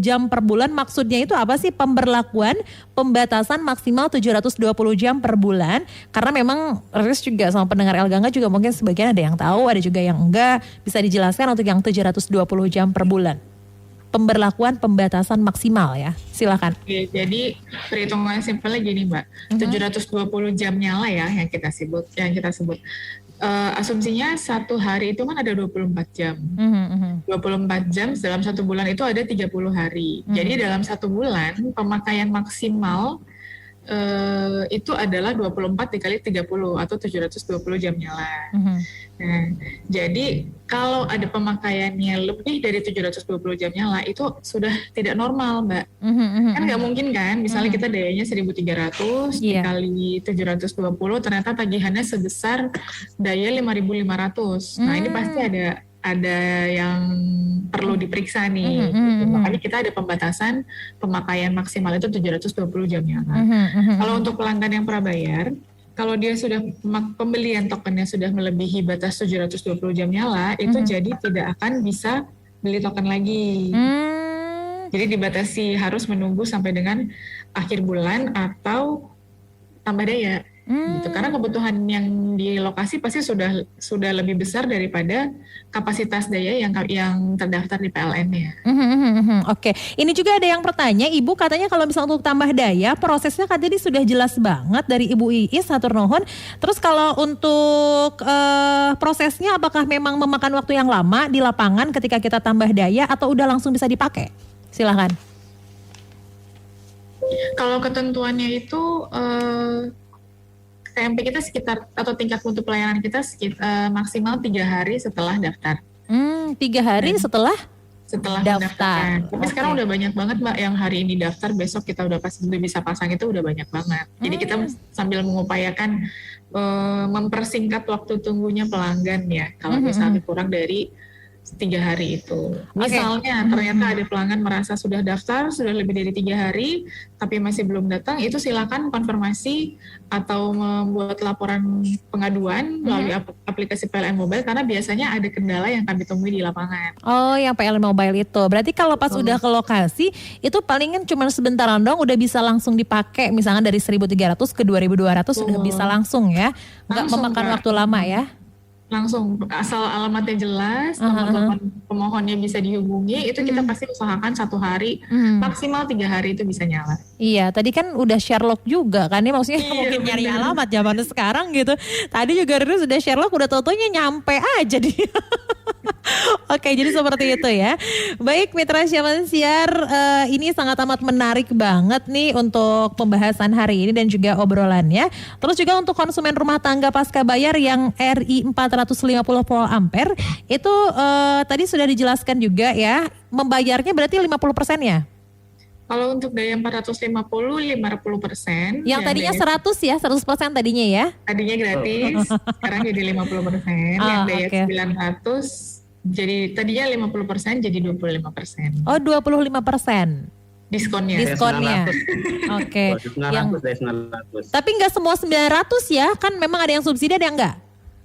jam per bulan, maksudnya itu apa sih pemberlakuan pembatasan maksimal 720 jam per bulan? Karena memang Riris juga sama pendengar El Gangga juga mungkin sebagian ada yang tahu, ada juga yang enggak. Bisa dijelaskan untuk yang 720 jam per bulan? Pemberlakuan pembatasan maksimal ya, silakan. Oke, jadi perhitungan simpelnya gini Mbak, 720 jam nyala ya yang kita sebut. Asumsinya satu hari itu kan ada 24 jam. 24 jam dalam satu bulan itu ada 30 hari. Jadi dalam satu bulan pemakaian maksimal itu adalah 24 dikali 30 atau 720 jam nyala. Nah, jadi kalau ada pemakaiannya lebih dari 720 jam nyala itu sudah tidak normal Mbak. Kan nggak mungkin kan, misalnya kita dayanya 1.300 dikali 720 ternyata tagihannya sebesar daya 5.500. Nah ini pasti ada yang perlu diperiksa nih. Gitu. Makanya kita ada pembatasan pemakaian maksimal itu 720 jam nyala. Kalau untuk pelanggan yang prabayar, kalau dia sudah pembelian tokennya sudah melebihi batas 720 jam nyala, itu jadi tidak akan bisa beli token lagi. Jadi dibatasi harus menunggu sampai dengan akhir bulan atau tambah daya. Gitu. Karena kebutuhan yang di lokasi pasti sudah lebih besar daripada kapasitas daya yang terdaftar di PLN-nya. Oke, ini juga ada yang bertanya, Ibu katanya kalau misalnya untuk tambah daya prosesnya tadi sudah jelas banget dari Ibu Iis, hatur nuhun. Terus kalau untuk prosesnya apakah memang memakan waktu yang lama di lapangan ketika kita tambah daya atau udah langsung bisa dipakai? Silahkan. Kalau ketentuannya itu TMP kita sekitar atau tingkat mutu pelayanan kita maksimal 3 hari setelah daftar. 3 hari setelah daftar. Tapi sekarang udah banyak banget Mbak yang hari ini daftar, besok kita udah bisa pasang, itu udah banyak banget. Jadi kita sambil mengupayakan mempersingkat waktu tunggunya pelanggan ya. Kalau misalnya kurang dari 3 hari itu. Misalnya ternyata ada pelanggan merasa sudah daftar sudah lebih dari 3 hari tapi masih belum datang, itu silakan konfirmasi atau membuat laporan pengaduan melalui aplikasi PLN Mobile karena biasanya ada kendala yang kami temui di lapangan. Oh, yang PLN Mobile itu. Berarti kalau pas udah ke lokasi itu palingan cuma sebentaran dong udah bisa langsung dipakai, misalnya dari 1.300 ke 2.200 sudah bisa langsung ya. Nggak memakan waktu lama ya. Langsung asal alamatnya jelas, nomor telepon pemohonnya bisa dihubungi, itu kita pasti usahakan 1 hari, maksimal 3 hari itu bisa nyala. Iya, tadi kan udah Sherlock juga kan, ya maksudnya mungkin nyari alamat zaman sekarang gitu. Tadi juga Riris sudah Sherlock, udah tau-taunya nyampe aja dia. Oke, jadi seperti itu ya. Baik, Mitra Siaman Siar, ini sangat amat menarik banget nih untuk pembahasan hari ini dan juga obrolannya. Terus juga untuk konsumen rumah tangga pasca bayar yang RI 450 volt ampere itu tadi sudah dijelaskan juga ya, membayarnya berarti 50% ya? Kalau untuk daya 450, 50%. Yang tadinya 100 ya, 100% tadinya ya? Tadinya gratis, sekarang jadi 50%. Yang daya 900, jadi tadinya 50% jadi 25%. Oh, 25%. Diskonnya. Oke. 900. Tapi nggak semua 900 ya, kan memang ada yang subsidi ada yang enggak?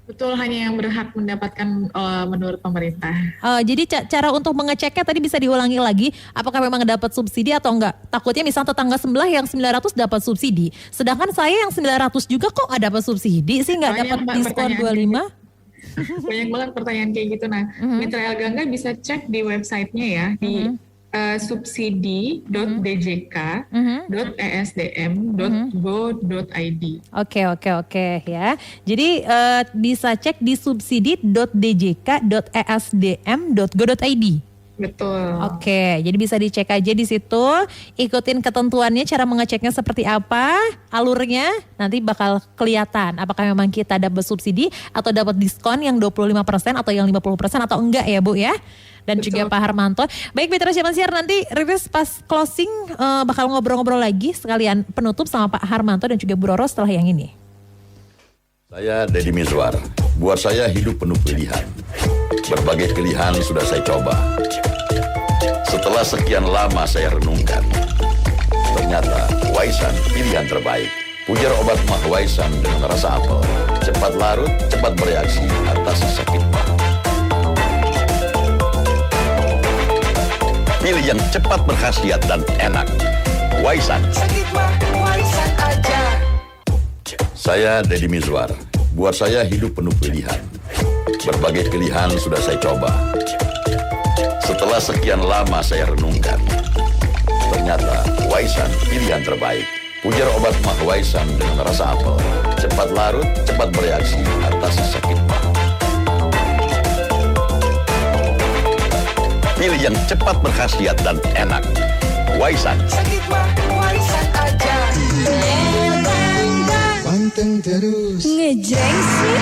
Betul, hanya yang berhak mendapatkan menurut pemerintah. Jadi cara untuk mengeceknya tadi bisa diulangi lagi, apakah memang dapat subsidi atau enggak? Takutnya misalnya tetangga sebelah yang 900 dapat subsidi, sedangkan saya yang 900 juga kok nggak dapat subsidi sih, nggak dapat diskon 25? Banyak banget pertanyaan kayak gitu. Nah, Mitra Elgangga bisa cek di websitenya ya, di subsidi.djk.esdm.go.id. Oke ya. Jadi bisa cek di subsidi.djk.esdm.go.id. Betul. Oke, jadi bisa dicek aja di situ, ikutin ketentuannya, cara mengeceknya seperti apa, alurnya nanti bakal kelihatan apakah memang kita dapat subsidi atau dapat diskon yang 25% atau yang 50% atau enggak ya Bu ya. Dan Betul. juga Pak Harmanto. Baik, Mitra Siaman Siar, nanti Riris pas closing bakal ngobrol-ngobrol lagi sekalian penutup sama Pak Harmanto dan juga Bu Roro setelah yang ini. Saya Deddy Mizwar. Buat saya hidup penuh pilihan. Berbagai pilihan sudah saya coba. Setelah sekian lama saya renungkan, ternyata Waisan pilihan terbaik. Pujar obat mah Waisan dengan rasa apel. Cepat larut, cepat bereaksi, atasi sakit mah. Pilih yang cepat berkhasiat dan enak. Waisan. Sakit mah Waisan aja. Saya Deddy Mizwar. Buat saya hidup penuh pilihan. Berbagai pilihan sudah saya coba. Setelah sekian lama saya renungkan, ternyata Waisan pilihan terbaik. Pujar obat mah Waisan dengan rasa apel. Cepat larut, cepat bereaksi, atasi sakit mah. Pilih yang cepat berkhasiat dan enak. Waisan. Sakit mah Waisan aja. Panteng terus. Ngejeng sih.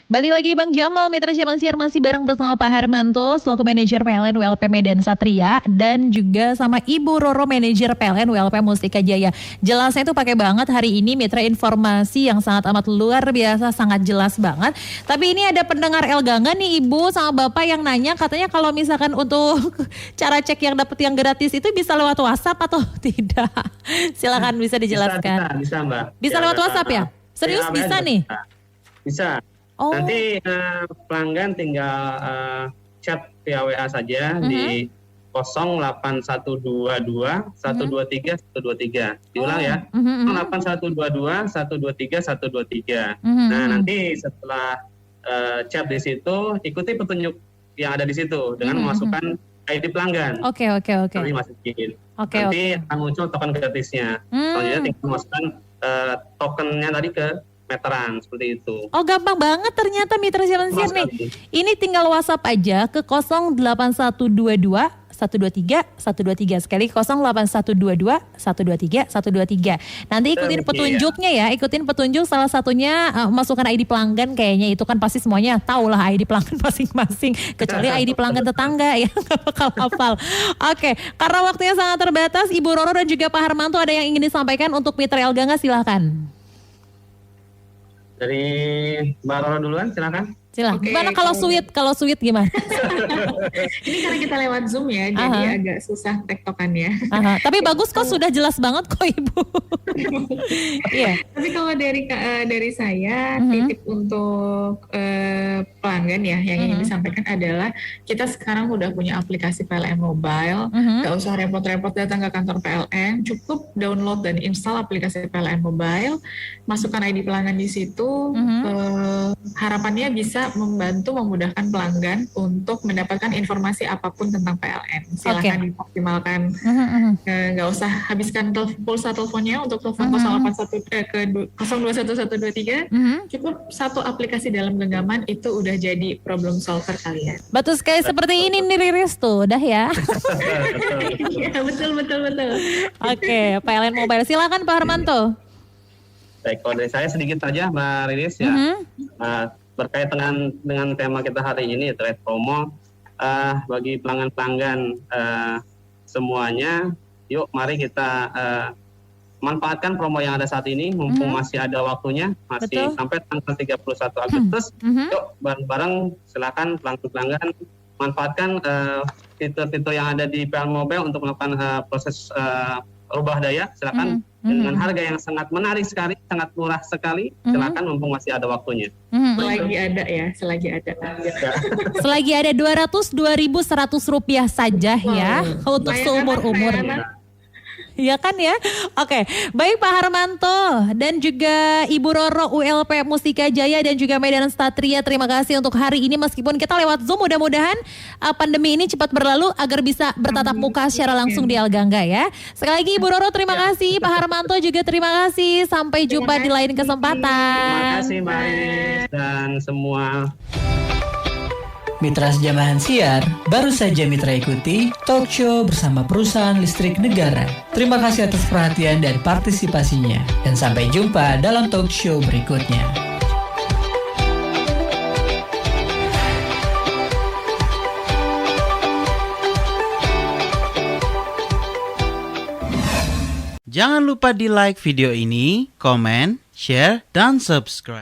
Balik lagi Bang Jamal, Mitra Jamal Siar masih bareng bersama Pak Harmanto selaku manajer PLN WLP Medan Satria dan juga sama Ibu Roro manajer PLN WLP Mustika Jaya. Jelasnya itu pakai banget hari ini Mitra, informasi yang sangat amat luar biasa, sangat jelas banget. Tapi ini ada pendengar El Gangga nih Ibu sama Bapak yang nanya, katanya kalau misalkan untuk cara cek yang dapat yang gratis itu bisa lewat WhatsApp atau tidak? Silakan bisa dijelaskan. Bisa Mbak. Bisa lewat WhatsApp ya? Serius bisa nih? Bisa. Oh. Nanti pelanggan tinggal chat via WA saja di 08122 123 123. Diulang ya. 08122 123 123. Nah, nanti setelah chat di situ, ikuti petunjuk yang ada di situ dengan memasukkan ID pelanggan. Oke. Nanti masukin. Nanti akan muncul token gratisnya. Selanjutnya tinggal memasukkan tokennya tadi ke meteran, seperti itu. Oh, gampang banget ternyata Mitra Jamal Siar nih. Ini tinggal WhatsApp aja ke 08122 123 123. Sekali 08122 123 123. Nanti ikutin petunjuknya ya. Ikutin petunjuk, salah satunya masukkan ID pelanggan, kayaknya itu kan pasti semuanya tahu lah ID pelanggan masing-masing. Kecuali ID pelanggan tetangga ya nggak bakal hafal. Oke, karena waktunya sangat terbatas, Ibu Roro dan juga Pak Harmanto ada yang ingin disampaikan untuk Mitra El Gangga, silahkan. Dari Mbak Roro duluan, silakan. Silakan. Gimana kalau sweet gimana? Ini karena kita lewat Zoom ya, jadi agak susah tektokannya. Tapi bagus kok, sudah jelas banget kok Ibu. Iya. Tapi kalau dari saya, titip untuk pelanggan ya, yang ingin disampaikan adalah kita sekarang udah punya aplikasi PLN Mobile, gak usah repot-repot datang ke kantor PLN, cukup download dan install aplikasi PLN Mobile, masukkan ID pelanggan di situ, harapannya bisa membantu memudahkan pelanggan untuk mendapatkan informasi apapun tentang PLN. Silakan dioptimalkan, nggak usah habiskan pulsa teleponnya untuk telepon 021123, cukup satu aplikasi dalam genggaman itu udah jadi problem solver kalian. Betul sekali, seperti ini nih Riris tuh, udah ya. Iya, betul. Oke, PLN Mobile, silakan Pak Harmanto. Baik, kalau dari saya sedikit saja Mbak Riris ya. Berkait dengan tema kita hari ini, trade promo, bagi pelanggan-pelanggan semuanya, yuk mari kita manfaatkan promo yang ada saat ini, mumpung masih ada waktunya, masih sampai tanggal 31 Agustus. Yuk bareng-bareng silakan pelanggan-pelanggan manfaatkan fitur-fitur yang ada di PLN Mobile untuk melakukan proses rubah daya. Silakan dengan harga yang sangat menarik sekali, sangat murah sekali. Silakan mumpung masih ada waktunya. Selagi ada ya, selagi ada. Selagi ada 202.100 rupiah saja ya untuk seumur-umur. Ya kan ya? Oke, baik Pak Harmanto dan juga Ibu Roro ULP Mustika Jaya dan juga Medan Satria, terima kasih untuk hari ini meskipun kita lewat Zoom. Mudah-mudahan pandemi ini cepat berlalu agar bisa bertatap muka secara langsung di El Gangga ya. Sekali lagi Ibu Roro terima kasih, Pak Harmanto juga terima kasih. Sampai jumpa di lain kesempatan. Terima kasih Mbak Iris dan semua Mitra Sejamahan Siar, baru saja Mitra ikuti talk show bersama perusahaan listrik negara. Terima kasih atas perhatian dan partisipasinya. Dan sampai jumpa dalam talk show berikutnya. Jangan lupa di like video ini, komen, share, dan subscribe.